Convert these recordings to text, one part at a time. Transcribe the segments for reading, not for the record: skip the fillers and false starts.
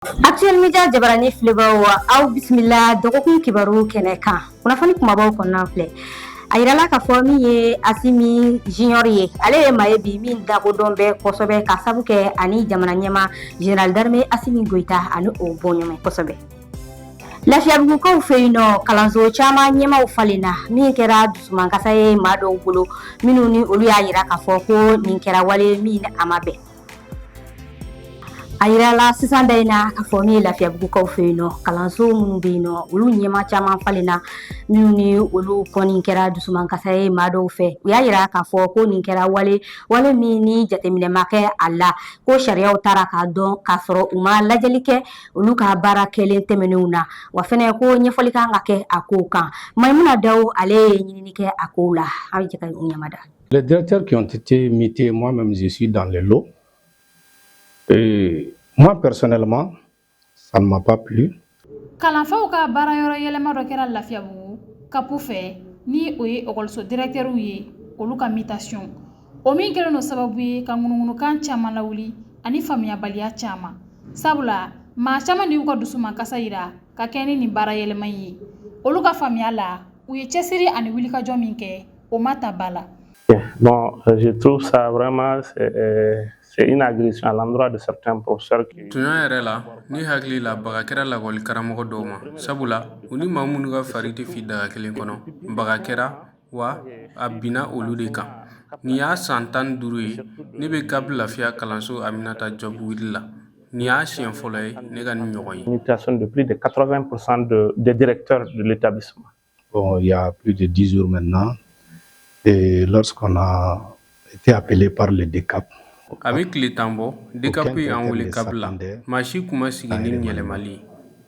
Actuel media jabarani filɛbagaw aw bisimila dɔgɔkun kibaru kɛnɛ kan kunnafoni kumabaw kɔnɔna filɛ a yirala k'a fɔ min ye Asimi Junior ye ale ye maa ye bi min dakodɔn bɛ kosɛbɛ ka sabu kɛ ani jamana ɲɛma Général d'armée Asimi Goïta ani o bɔɲɔgɔn kosɛbɛ. Lafiyabugukaw fɛ yen nɔ kalanso caman ɲɛmaw falenna min kɛra dusumankasa ye maa dɔw bolo minnu ni olu y'a yira k'a fɔ ko nin kɛra wale min a ma bɛn. A yirala sisan da in na k'a fɔ min ye Lafiyabugukaw fɛ yen nɔ kalanso minnu bɛ yen nɔ olu ɲɛma caman falenna minnu ni olu kɔni kɛra dusumankasa ye maa dɔw fɛ u y'a yira k'a fɔ ko nin kɛra wale min ni jateminɛ ma kɛ a la ko sariyaw taara k'a dɔn k'a sɔrɔ u ma lajɛli kɛ olu ka baara kɛlen tɛmɛnenw na wa fɛnɛ ko ɲɛfɔli kan ka kɛ a kow kan Maïmouna Dawu ale ye ɲinini kɛ a kow la a bɛ jɛ ka u ɲamada. Les directeurs qui ont été mutés, moi-même je suis dans le lot. Et moi personnellement, ça ne m'a pas plu. Kalanfaw ka baara yɔrɔ yɛlɛma dɔ kɛra Lafiyabugu kapu fɛ ni o ye école directeurs ye olu ka mutation o min kɛlen no sababu ye ka ŋunuŋunukan caman lawuli ani faamuyabaliya caman sabula maa caman de y'u ka dusumankasa yira ka kɛ ni nin baara yɛlɛma ye olu ka faamuya la u ye cɛsiri ani wulikajɔ min kɛ o ma ta ba la. Bon, je trouve ça vraiment c'est une agression à l'endroit de certains professeurs qui tunya yɛrɛ la ni hakili la baga kɛra lakɔli karamɔgɔ dɔw ma sabula u ni maa minnu ka fari tɛ fi daga kelen kɔnɔ baga kɛra wa a binna olu de kan nin y'a san 15 ye ne bɛ Cap Lafiya kalanso Aminata Job wili la nin y'a siɲɛ fɔlɔ ye ne ka nin ɲɔgɔn ye. Mutation de plus de 80% des directeurs de l'établissement. Bon, il y a plus de 10 jours maintenant, et lorsqu'on a été appelé par le DECAP. A bɛ tile 10 bɔ DECAP ye an wele CAP la maa si kun ma sigi ni yɛlɛmali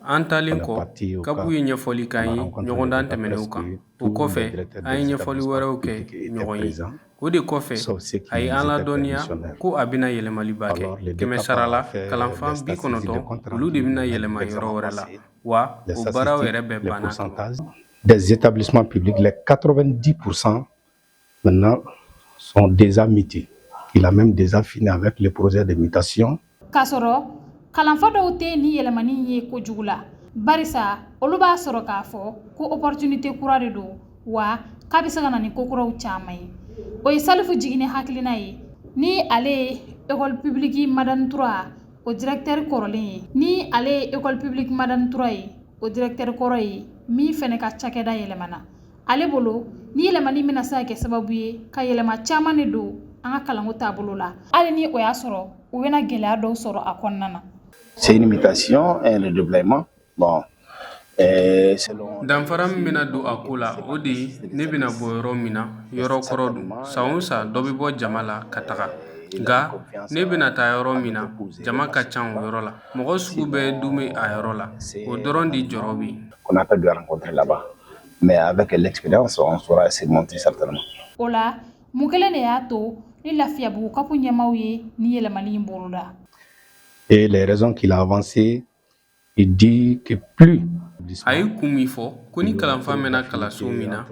an talen kɔ CAP ye ɲɛfɔli k'an ye ɲɔgɔndan tɛmɛnenw kan o kɔfɛ an ye ɲɛfɔli wɛrɛw kɛ ɲɔgɔn ye o de kɔfɛ a ye an ladɔnniya ko a bɛna yɛlɛmaliba kɛ kɛmɛ sara la kalanfan 90 olu de bɛna yɛlɛma yɔrɔ wɛrɛ la wa o baaraw yɛrɛ bɛɛ banna. Des établissements publics, les 90% maintenant sont déjà mutés. Il a même déjà fini avec le projet de mutation. Kasoro kalanfa dɔw tɛ ni yɛlɛmani ye kojugu la barisa olu b'a sɔrɔ k'a fɔ ko opportunité kura de don wa k'a bɛ se ka na ni kokuraw caman ye o ye Salifu Jigini hakilina ye ni ale ye école publique Madane Toura o directeur kɔrɔlen ye ni ale ye école publique Madane Toura ye o directeur kɔrɔ ye min fɛnɛ ka cakɛda yɛlɛmana ale bolo ni yɛlɛmani bɛna se ka kɛ sababu ye ka yɛlɛma caman de don an ka kalanko taabolo la hali ni o y'a sɔrɔ u bɛna gɛlɛya dɔw sɔrɔ a kɔnɔna na. C'est une mutation et un redéploiement. Bon, danfara min bɛna don a ko la o de ye ne bɛna bɔ yɔrɔ min na yɔrɔ kɔrɔ don san o san dɔ bɛ bɔ jama la ka taga nka ne bɛna taa yɔrɔ min na jama ka ca o yɔrɔ la mɔgɔ sugu bɛɛ dun bɛ a yɔrɔ la o dɔrɔn de jɔrɔ bɛ yen. Qu'on a pas dû rencontrer là-bas, mais avec l'expérience on saura surmonter certainement. O la mun kelen de y'a to ni Lafiyabugu kapu ɲɛmaw ye ni yɛlɛmali in boloda. Et les raisons qu'il a avancées, il dit que plus. A ye kun min fɔ ko ni kalanfa mɛnna kalanso min na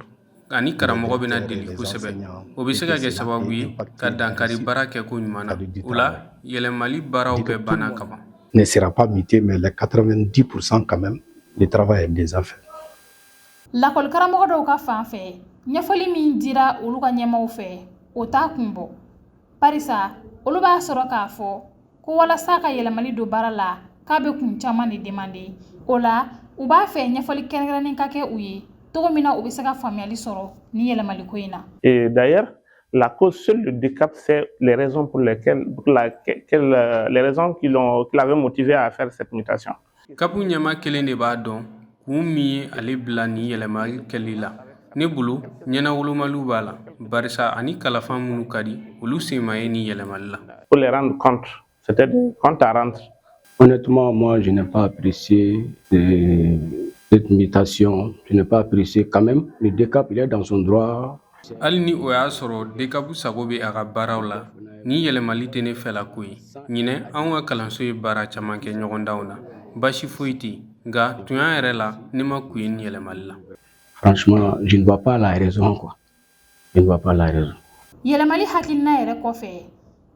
ani karamɔgɔ bɛna deli kosɛbɛ o bɛ se ka kɛ sababu ye ka dankari baara kɛko ɲuman na o la yɛlɛmali baaraw bɛɛ banna ka ban. Ne sera pas muté, mais les 90% quand même, le travail est déjà fait. Lakɔli karamɔgɔ dɔw ka fan fɛ ɲɛfɔli min dira olu ka ɲɛmaw fɛ o t'a kun bɔ barisa olu b'a sɔrɔ k'a fɔ ko walasa ka yɛlɛmali don baara la k'a bɛ kun caman de demander o la u b'a fɛ ɲɛfɔli kɛrɛnkɛrɛnnen ka kɛ u ye togo min na u bɛ se ka faamuyali sɔrɔ ni yɛlɛmali ko in na. Et d'ailleurs, la cause seule du DECAP, c'est les raisons pour lesquelles les raisons qui l'avaient motivé à faire cette mutation. CAP ɲɛma kelen de b'a dɔn kun min ye ale bila ni yɛlɛmali kɛli la ne bolo ɲɛnawolomaliw b'a la barisa ani kalafan minnu ka di olu sen ma ye ni yɛlɛmali la. Pour les rendre compte, c'était des comptes à rendre. Honnêtement, moi, je n'ai pas apprécié cette mutation. Je n'ai pas apprécié quand même. Le DECAP, il est dans son droit. hali ni o y'a sɔrɔ DECAP sago bɛ a ka baaraw la ni yɛlɛmali tɛ ne fɛla ko ye ɲinɛ anw ka kalanso ye baara caman kɛ ɲɔgɔndanw na basi foyi tɛ nka tunya yɛrɛ la ne ma kun ye ni yɛlɛmali la. Franchement, je ne vois pas la raison quoi. Je ne vois pas la raison. Yɛlɛmali hakilina yɛrɛ kɔfɛ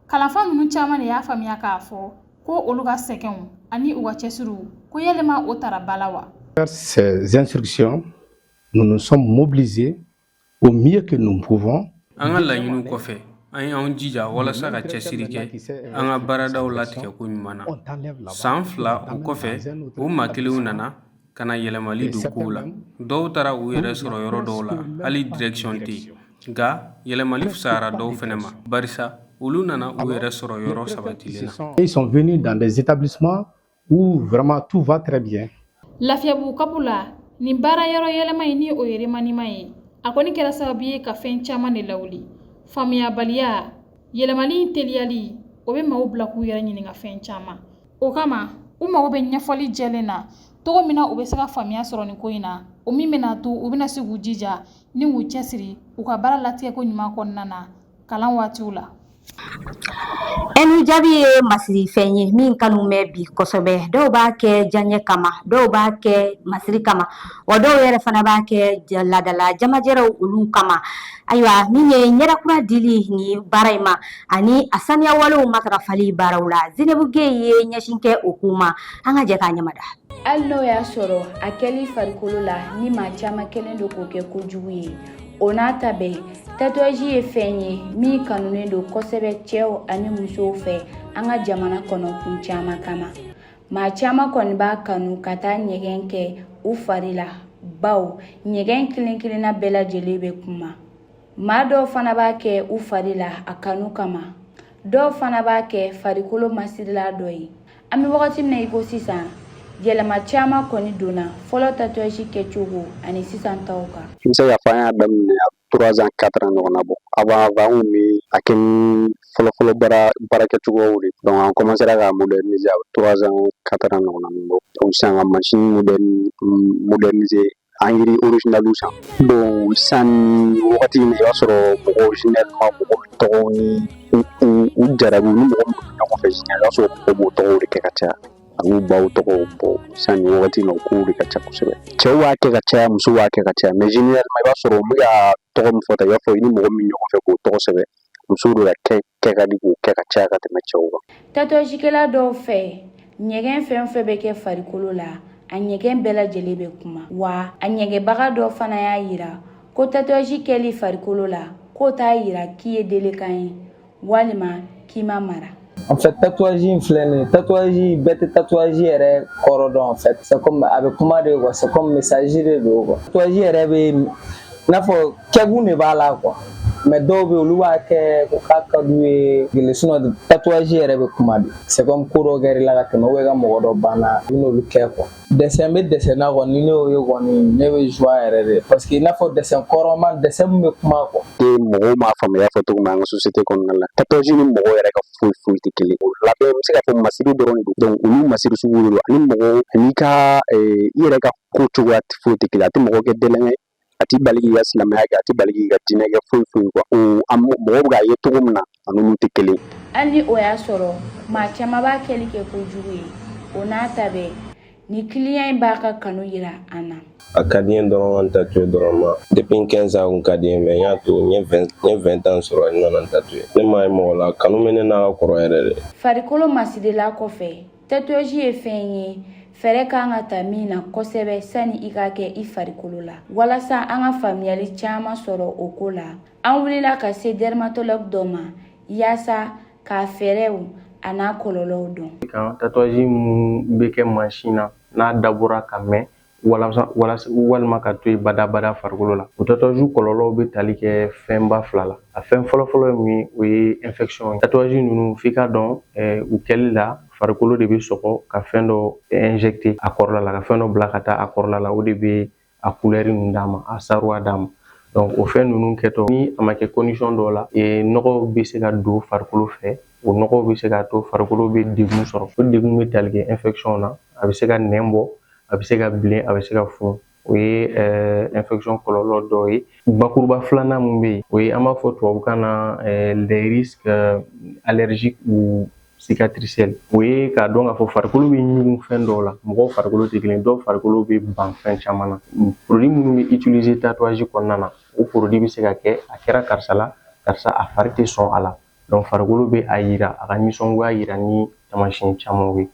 kalanfa ninnu caman de y'a faamuya k'a fɔ ko olu ka sɛgɛnw ani u ka cɛsiriw ko yɛlɛma o tara bala wa. Faire ces instructions, nous nous sommes mobilisés au mieux que nous pouvons. An ka laɲiniw kɔfɛ an y'anw jija walasa ka cɛsiri kɛ an ka baaradaw latigɛ ko ɲuman na. San 2 o kɔfɛ o maa kelenw nana ka na yɛlɛmali don kow la. Dɔw taara u yɛrɛ sɔrɔ yɔrɔ dɔw la hali direction tɛ yen nka yɛlɛmali fisayara dɔw fɛnɛ ma barisa olu nana u yɛrɛ sɔrɔ yɔrɔ sabatilen na. Ils sont venus dans des établissements où vraiment tout va très bien. Lafiyabugu kapu la nin baara yɔrɔ yɛlɛma ye ni o ye remaniement ye a kɔni kɛra sababu ye ka fɛn caman de lawuli. Faamuyabaliya yɛlɛmali teliyali o bɛ maaw bila k'u yɛrɛ ɲininka fɛn caman. O kama u mago bɛ ɲɛfɔli jɛlen na togo min na u bɛ se ka faamuya sɔrɔ nin ko in na o min bɛna to u bɛna se k'u jija ni k'u cɛsiri u ka baara latigɛ ko ɲuman kɔnɔna na kalan waatiw la. Enu jaabi ye masiri fɛn ye min kanu mɛn bi kosɛbɛ dɔw b'a kɛ diyaɲɛ kama dɔw b'a kɛ masiri kama wa dɔw yɛrɛ fana b'a kɛ ladala jamajɛrɛw olu kama ayiwa min ye ɲɛdakura dili ni baara in ma ani a saniya walew matarafali baaraw la Zeynɛbu Gaye ye ɲɛsin kɛ o kuma an ka jɛ k'a ɲamada. Hali n'o y'a sɔrɔ a kɛli farikolo la ni maa caman kɛlen don k'o kɛ kojugu ye o n'a ta bɛɛ tatouage ye fɛn ye min kanunen don kosɛbɛ cɛw ani musow fɛ an ka jamana kɔnɔ kun caman kama. Maa caman kɔni b'a kanu ka taa ɲɛgɛn kɛ u fari la baw ɲɛgɛn kelen kelenna bɛɛ lajɛlen bɛ kuma. Maa dɔw fana b'a kɛ u fari la a kanu kama dɔw fana b'a kɛ farikolo masirila dɔ ye. An bɛ wagati min na i ko sisan yɛlɛma caman kɔni donna fɔlɔ tatouage kɛcogo ani sisan taw kan. N bɛ se k'a fɔ an y'a daminɛ 3 ans 4 ans ɲɔgɔnna bɔ avant kun bɛ a kɛ ni fɔlɔfɔlɔ baara kɛcogow de donc an commencera k'a moderniser a 3 ans 4 ans ɲɔgɔnna bɔ donc sisan ka machine moderniser an yiri original san bon sisan wagati min i b'a sɔrɔ mɔgɔ original ma mɔgɔ tɔgɔw ni u jarabi ni mɔgɔ minnu bɛ ɲɔgɔn fɛ sisan i b'a sɔrɔ mɔgɔw b'o tɔgɔw de kɛ ka caya ani baw tɔgɔw bɔ sisan nin wagati in na o kow de ka ca kosɛbɛ cɛw b'a kɛ ka caya musow b'a kɛ ka caya mais généralement i b'a sɔrɔ n bɛ ka tɔgɔ min fɔ ta i b'a fɔ i ni mɔgɔ min ɲɔgɔn fɛ k'o tɔgɔ sɛbɛn musow de ka kɛ ka di k'o kɛ ka caya ka tɛmɛ cɛw kan. Tatouagekɛla dɔw fɛ ɲɛgɛn fɛn o fɛn bɛ kɛ farikolo la a ɲɛgɛn bɛɛ lajɛlen bɛ kuma wa a ɲɛgɛnbaga dɔw fana y'a yira ko tatouage kɛli farikolo la k'o t'a yira k'i ye delekan ye walima k'i ma mara. En fait, tatouage in filɛ nin ye tatouage bɛɛ tɛ tatouage yɛrɛ kɔrɔ dɔn en fait c'est comme a bɛ kuma de quoi c'est comme message de don quoi tatouage yɛrɛ bɛ i n'a fɔ kɛkun de b'a la quoi mais dɔw bɛ olu b'a kɛ ko k'a ka d'u ye sinon tatouage yɛrɛ bɛ kuma de c'est comme ko dɔ kɛr'i la ka tɛmɛ ou bien ka mɔgɔ dɔ banna i n'olu kɛ quoi dessin bɛ dessin na kɔni ni ne y'o ye kɔni ne bɛ joie yɛrɛ de parce que i n'a fɔ dessin kɔrɔman dessin min bɛ kuma quoi. Mɔgɔw m'a faamuya fɔ cogo min an ka société kɔnɔna la tatouage ni mɔgɔw yɛrɛ ka foyi tɛ kelen o labɛn bɛ se ka fɔ masiri dɔrɔn de don donc olu masiri sugu de don ani mɔgɔw ani ka i yɛrɛ ka ko cogoya foyi tɛ kelen a tɛ mɔgɔ kɛ dɛlɛŋɛ a tɛ bali k'i ka silamɛya kɛ a tɛ bali k'i ka diinɛ kɛ foyi quoi mɔgɔw bɛ k'a ye cogo min na ani olu tɛ kelen. Hali ni o y'a sɔrɔ maa caman b'a kɛli kɛ kojugu ye o n'a ta bɛɛ ni client in b'a ka kanu yira an na. A ka di n ye dɔrɔn ka tatouer dɔrɔn ma depuis 15 ans kun ka di n ye mais n y'a to n ye 20 ans sɔrɔ n nana tatouer ne m'a ye mɔgɔ la kanu bɛ ne n'a ka kɔrɔ yɛrɛ de. Farikolo masirila kɔfɛ tatouage ye fɛn ye fɛrɛ kan ka ta min na kosɛbɛ sani i ka kɛ i farikolo la walasa an ka faamuyali caman sɔrɔ o ko la an wulila ka se dermatologue dɔ ma yaasa k'a fɛrɛw a n'a kɔlɔlɔw dɔn. Kan tatouage mun bɛ kɛ machine na n'a dabɔra ka mɛn walima ka to yen badabada farikolo la o tatouage kɔlɔlɔw bɛ tali kɛ fɛnba fila la a fɛn fɔlɔfɔlɔ ye min o ye infection ye tatouage ninnu f'i ka dɔn u kɛli la farikolo de bɛ sɔgɔ ka fɛn dɔ injecter a kɔrɔla la ka fɛn dɔ bila ka taa a kɔrɔla la o de bɛ a couleur ninnu d'a ma a saruwa d'a ma donc o fɛn ninnu kɛtɔ ni a ma kɛ condition dɔw la nɔgɔw bɛ se ka don farikolo fɛ o nɔgɔw bɛ se k'a to farikolo bɛ degun sɔrɔ o degun bɛ tali kɛ infection na a bɛ se ka nɛn bɔ a bɛ se ka bilen a bɛ se ka funu o ye infection kɔlɔlɔ dɔ ye bakuruba filanan mun bɛ yen o ye an b'a fɔ tubabukan na les risques allergiques ou cicatriciels o ye k'a dɔn k'a fɔ farikolo bɛ ɲugun fɛn dɔw la mɔgɔw farikolo tɛ kelen dɔw farikolo bɛ ban fɛn caman na produit minnu bɛ utiliser tatouage kɔnɔna na o produit bɛ se ka kɛ a kɛra karisa la karisa a fari tɛ sɔn a la donc farikolo bɛ a yira a ka nisɔngoya yira ni taamasiyɛn camanw ye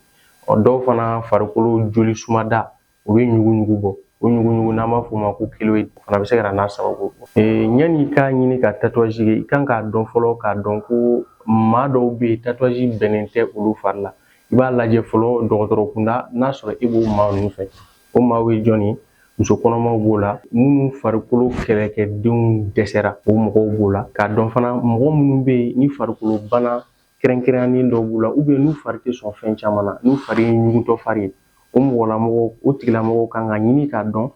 dɔw fana farikolo joli sumada o bɛ ɲugu bɔ o ɲugu n'an b'a fɔ o ma ko keloïde o fana bɛ se ka na n'a sababu yanni i k'a ɲini ka tatouage kɛ i kan k'a dɔn fɔlɔ k'a dɔn ko maa dɔw bɛ yen tatouage bɛnnen tɛ olu fari la i b'a lajɛ fɔlɔ dɔgɔtɔrɔ kunda n'a sɔrɔ e b'o maa ninnu fɛ o maaw ye jɔn ye muso kɔnɔmaw b'o la minnu farikolo kɛlɛkɛdenw dɛsɛra o mɔgɔw b'o la k'a dɔn fana mɔgɔ minnu bɛ yen ni farikolo bana kɛrɛnkɛrɛnnen dɔw b'u la n'u fari tɛ sɔn fɛn caman na n'u fari ye ɲugutɔ fari ye o tigilamɔgɔw kan ka ɲini k'a dɔn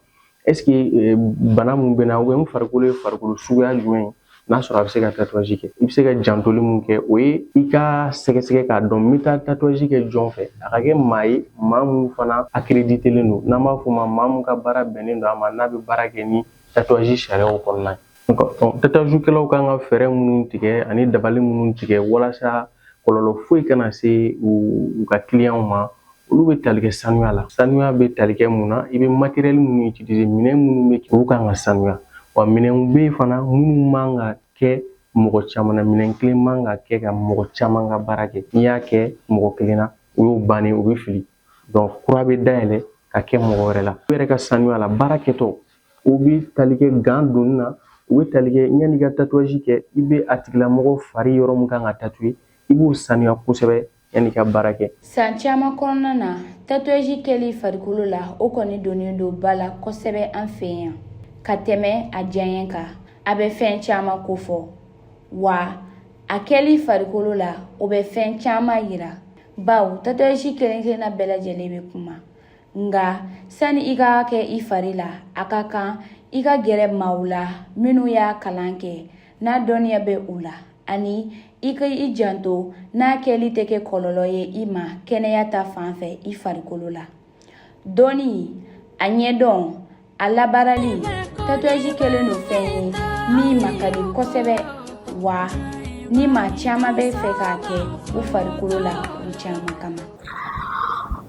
est-ce que bana mun bɛ na n farikolo ye farikolo suguya jumɛn ye n'a sɔrɔ a bɛ se ka tatouage kɛ i bɛ se ka jantoli mun kɛ o ye i ka sɛgɛsɛgɛ k'a dɔn n bɛ taa tatouage kɛ jɔn fɛ a ka kɛ maa ye maa mun fana accréditelen don n'an b'a fɔ o ma maa mun ka baara bɛnnen don a ma n'a bɛ baara kɛ ni tatouage sariyaw kɔnɔna ye tatouagekɛlaw kan ka fɛɛrɛ minnu tigɛ ani dabali minnu tigɛ walasa kɔlɔlɔ foyi kana se u ka clientw ma olu bɛ tali kɛ sanuya la sanuya bɛ tali kɛ mun na i bɛ matériel minnu utiliser minɛn minnu bɛ olu kan ka sanuya wa minɛnw bɛ yen fana minnu man ka kɛ mɔgɔ caman na minɛn kelen man ka kɛ ka mɔgɔ caman ka baara kɛ n'i y'a kɛ mɔgɔ kelen na o y'o bannen o bɛ fili donc kura bɛ dayɛlɛ ka kɛ mɔgɔ wɛrɛ la u yɛrɛ ka sanuya la baara kɛtɔ o bɛ tali kɛ gan donni na u bɛ tali kɛ yanni i ka tatouage kɛ i bɛ a tigilamɔgɔ fari yɔrɔ min kan ka tatouer i b'o sanuya kosɛbɛ yanni ka baara kɛ. San caman kɔnɔna na tatouage kɛli farikolo la o kɔni donnen don ba la kosɛbɛ an fɛ yan ka tɛmɛ a diyaɲɛ kan a bɛ fɛn caman kofɔ wa a kɛli farikolo la o bɛ fɛn caman yira bawo tatouage kelen-kelenna bɛɛ lajɛlen bɛ kuma nga sani i ka kɛ i fari la a ka kan i ka gɛrɛ maaw la minnu y'a kalan kɛ n'a dɔnniya bɛ u la ani i ka i janto n'a kɛli tɛ kɛ kɔlɔlɔ ye i ma kɛnɛya ta fan fɛ i farikolo la dɔnni a ɲɛdɔn a labaarali tatouage kɛlen don fɛn ye min man ka di kosɛbɛ wa ni maa caman bɛ fɛ k'a kɛ u farikolo la u caman kama.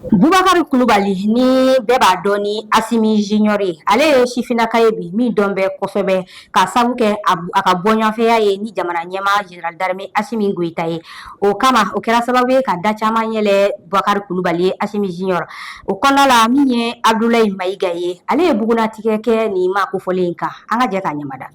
Bubakari Kulubali ni bɛɛ b'a dɔn ni Asimi Junior ye ale ye sifinnaka ye bi min dɔn bɛ kosɛbɛ ka sabu kɛ a ka bɔɲɔgɔnfɛya ye ni jamana ɲɛmaa Général d'Armée Asimi Goyita ye o kama o kɛra sababu ye ka da caman yɛlɛ Bubakari Kulubali ye Asimi Junior o kɔnɔna la min ye Abdulaye Mayiga ye ale ye bugunatigɛ kɛ nin ma kofɔlen in kan an ka jɛ k'a ɲɛmada.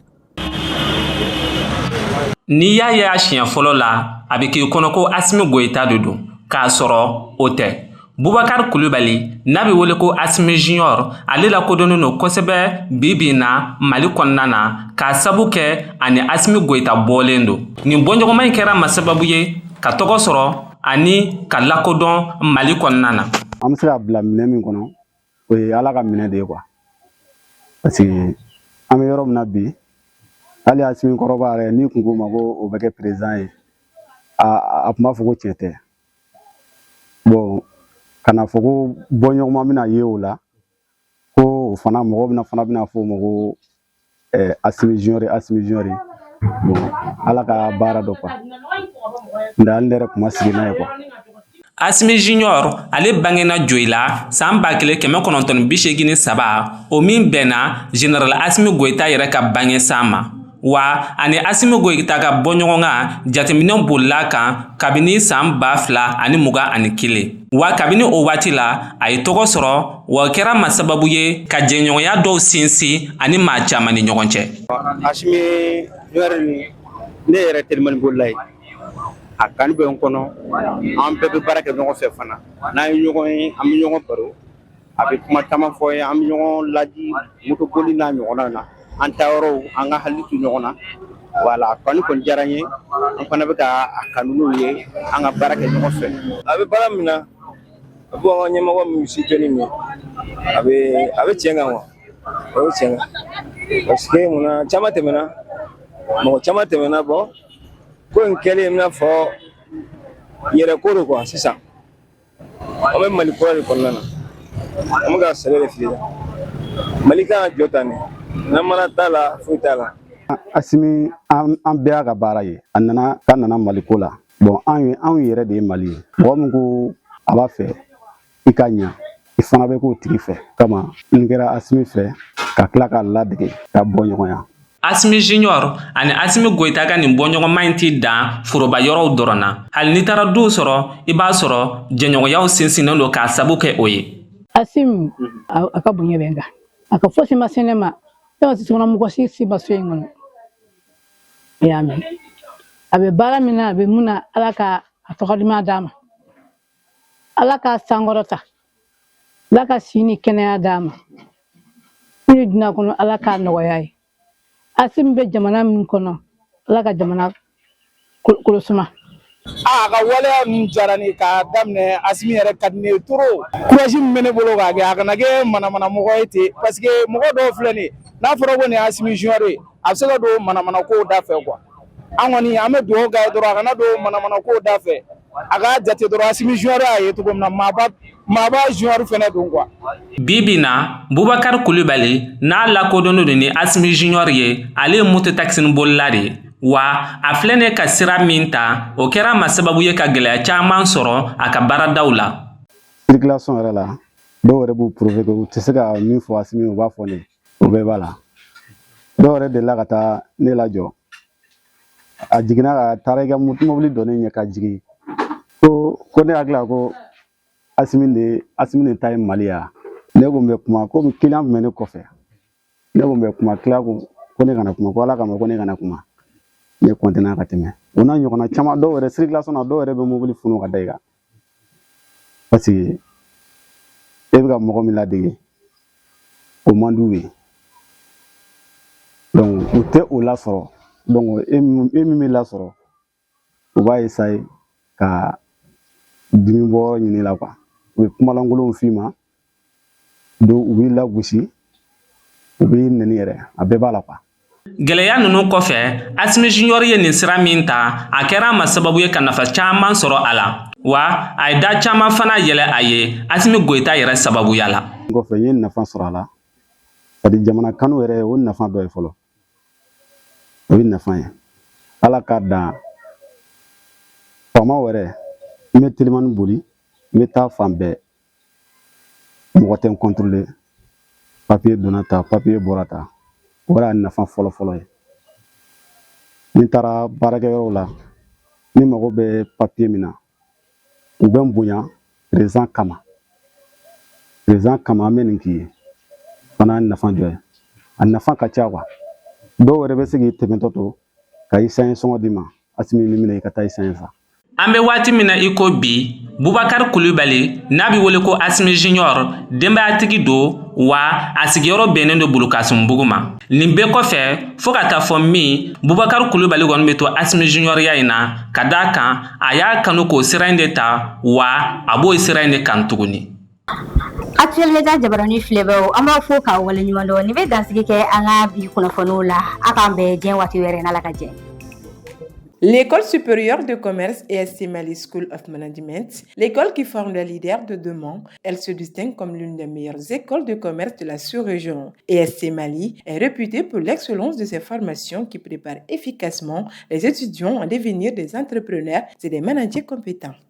N'i y'a ye a siɲɛ fɔlɔ la a bɛ k'i kɔnɔ ko Asimi Goyita de don k'a sɔrɔ o tɛ. Bubakari Kulubali n'a bɛ wele ko Asimi Junior ale lakodɔnnen don kosɛbɛ bi na Mali kɔnɔna na k'a sabu kɛ ani Asimi Goyita bɔlen don. Nin bɔɲɔgɔnma in kɛra ma sababu ye ka tɔgɔ sɔrɔ ani ka lakodɔn Mali kɔnɔna na. An bɛ se ka bila minɛ min kɔnɔ o ye Ala ka minɛ de ye quoi parce que an bɛ yɔrɔ min na bi hali Asimi kɔrɔba yɛrɛ n'i kun ko ma ko o bɛ kɛ président ye a tun b'a fɔ ko tiɲɛ tɛ bon kana fɔ ko bɔɲɔgɔnma bɛna ye o la ko o fana mɔgɔ fana bɛna fɔ o ma ko Asimi Junior bon Ala ka baara dɔ quoi nka hali ne yɛrɛ tun ma sigi n'a ye quoi. Asimi Junior ale bangena Joyila san 1983 o min bɛnna Général Asimi Goyita yɛrɛ ka bange san ma wa ani Asimi Goyita ka bɔɲɔgɔnka jateminɛw bolila kan kabini san 2021 wa kabini o waati la a ye tɔgɔ sɔrɔ wa kɛra ma sababu ye ka jɛɲɔgɔnya dɔw sinsin ani maa caman ni ɲɔgɔn cɛ. Asimi Junior ne yɛrɛ telimani bolila ye a kanu bɛ n kɔnɔ an bɛɛ bɛ baara kɛ ɲɔgɔn fɛ fana n'an ye ɲɔgɔn ye an bɛ ɲɔgɔn baro a bɛ kuma caman fɔ ye an bɛ ɲɔgɔn laji moto boli n'a ɲɔgɔnna na an ta yɔrɔw an ka hakili to ɲɔgɔn na wala kanu kɔni diyara n ye an fana bɛ ka a kanu n'u ye an ka baara kɛ ɲɔgɔn fɛ. A bɛ baara min na a bɛ an ka ɲɛmɔgɔ min si tɛ nin a bɛ tiɲɛ kan wa o ye tiɲɛ kan parce que munna caman tɛmɛna mɔgɔ caman tɛmɛna bɔ ko in kɛlen i n'a fɔ yɛrɛko de quoi sisan an bɛ Mali kura de kɔnɔna na an bɛ ka sɛbɛ de fili Mali kan ka jɔ tan de n'an mana t'a la foyi t'a la. Asimi an bɛɛ y'a ka baara ye a nana Mali ko la bon anw yɛrɛ de ye Mali ye mɔgɔ min ko a b'a fɛ i ka ɲa i fana bɛ k'o tigi fɛ kama n kɛra Asimi fɛ ka tila k'a ladege ka bɔ ɲɔgɔnya Asimi Junior ani Asimi Goita ka nin bɔɲɔgɔn ma in ti dan foroba yɔrɔw dɔrɔn na. Hali ni taara du sɔrɔ i b'a sɔrɔ jɛɲɔgɔnyaw sinsinnen don k'a sabu kɛ o ye. Asim a ka bonya bɛ n kan. A ka fosi ma se ne ma. Ne ma se mɔgɔ si ma so in kɔnɔ. I y'a mɛn. A bɛ baara min na a bɛ mun na Ala ka a tɔgɔ duman d'a ma. Ala ka sankɔrɔta. Ala ka si ni kɛnɛya d'a ma. Ni dunan kɔnɔ Ala ka nɔgɔya ye. Asim bɛ jamana min kɔnɔ Ala ka jamana kolosuma. A ka waleya min diyara ne k'a daminɛ Asimi yɛrɛ ka di ne ye trop. Courage min bɛ ne bolo k'a kɛ a kana kɛ manamanamɔgɔ ye ten parce que mɔgɔ dɔw filɛ nin ye n'a fɔra ko nin ye Asimi Junior ye a bɛ se ka don manamanako da fɛ quoi. An kɔni an bɛ dugawu k'a ye dɔrɔn a kana don manamanako da fɛ. A ka jate dɔrɔn Asimi Junior y'a ye cogo min na maaba Junior fɛnɛ don quoi. Bibi na Bubakar Kulibali n'a lakodɔnnen don ni Asimi Junior ye ale ye moto taxi bolila de wa a filɛ ne ka sira min ta o kɛra ma sababu ye ka gɛlɛya caman sɔrɔ a ka baaradaw la. Circulation yɛrɛ la dɔw yɛrɛ b'u prouver que u tɛ se ka min fɔ Asimi u b'a fɔ ne o bɛɛ b'a la. Dɔw yɛrɛ delila ka taa ne lajɔ a jiginna ka taara i ka mobili dɔ ne ɲɛ ka jigin ko ne hakili la ko Asimi de ta ye Mali ya. Ne ko n bɛ kuma komi client tun bɛ ne kɔfɛ ne ko n bɛ kuma client ko ne kana kuma ko Ala kama ko ne kana kuma. Ne continue ka tɛmɛ o n'a ɲɔgɔnna caman dɔw yɛrɛ circulation na dɔw yɛrɛ bɛ mobili funu ka da i kan parce que e bɛ ka mɔgɔ min ladege o man d'u ye donc u tɛ o lasɔrɔ donc e min bɛ lasɔrɔ u b'a essayer ka dimi bɔ ɲini la quoi u bɛ kumalankolonw f'i ma donc u b'i lagosi u b'i nɛni yɛrɛ a bɛɛ b'a la quoi. Gɛlɛya ninnu kɔfɛ Asimi Junior ye nin sira min ta a kɛra a ma sababu ye ka nafa caman sɔrɔ a la wa a ye da caman fana yɛlɛ a ye Asimi Goita yɛrɛ sababuya la. Kɔfɛ n ye nafa sɔrɔ a la c'est à dire jamana kanu yɛrɛ o nafa dɔ ye fɔlɔ o ye nafa ye Ala k'a dan faamaw yɛrɛ n bɛ telimani boli n bɛ taa fan bɛɛ mɔgɔ tɛ n contrôler papier donna ta papier bɔra ta. O y'a nafa fɔlɔ ye. Ni taara baarakɛyɔrɔw la ni mago bɛ papier min na u bɛ n bonya président kama an bɛ nin k'i ye fana ye nafa dɔ ye a nafa ka ca quoi dɔw yɛrɛ bɛ se k'i tɛmɛtɔ to ka i sanɲɛ sɔngɔ d'i ma Asimi ni minɛ i ka taa i sanɲɛ sa. An bɛ waati min na i ko bi Bubakar Kulibali n'a bɛ wele ko Asimi Junior denbayatigi don wa a sigiyɔrɔ bɛnnen don Bulukasumbugu ma. Nin bɛɛ kɔfɛ fo ka taa fɔ min Bubakar Kulibali kɔni bɛ to Asimi Junior ya in na ka d'a kan a y'a kanu k'o sira in de ta wa a b'o sira in de kan tuguni. Actuellement jabarani filɛbɛw an b'a fɔ k'a waleɲuman dɔn nin bɛ dansigi kɛ an ka bi kunnafoniw la a k'an bɛn diɲɛ waati wɛrɛ n'Ala ka jɛ. L'École supérieure de commerce ESC Mali School of Management, l'école qui forme les leaders de demain, elle se distingue comme l'une des meilleures écoles de commerce de la sous-région. ESC Mali est réputée pour l'excellence de ses formations qui préparent efficacement les étudiants à devenir des entrepreneurs et des managers compétents.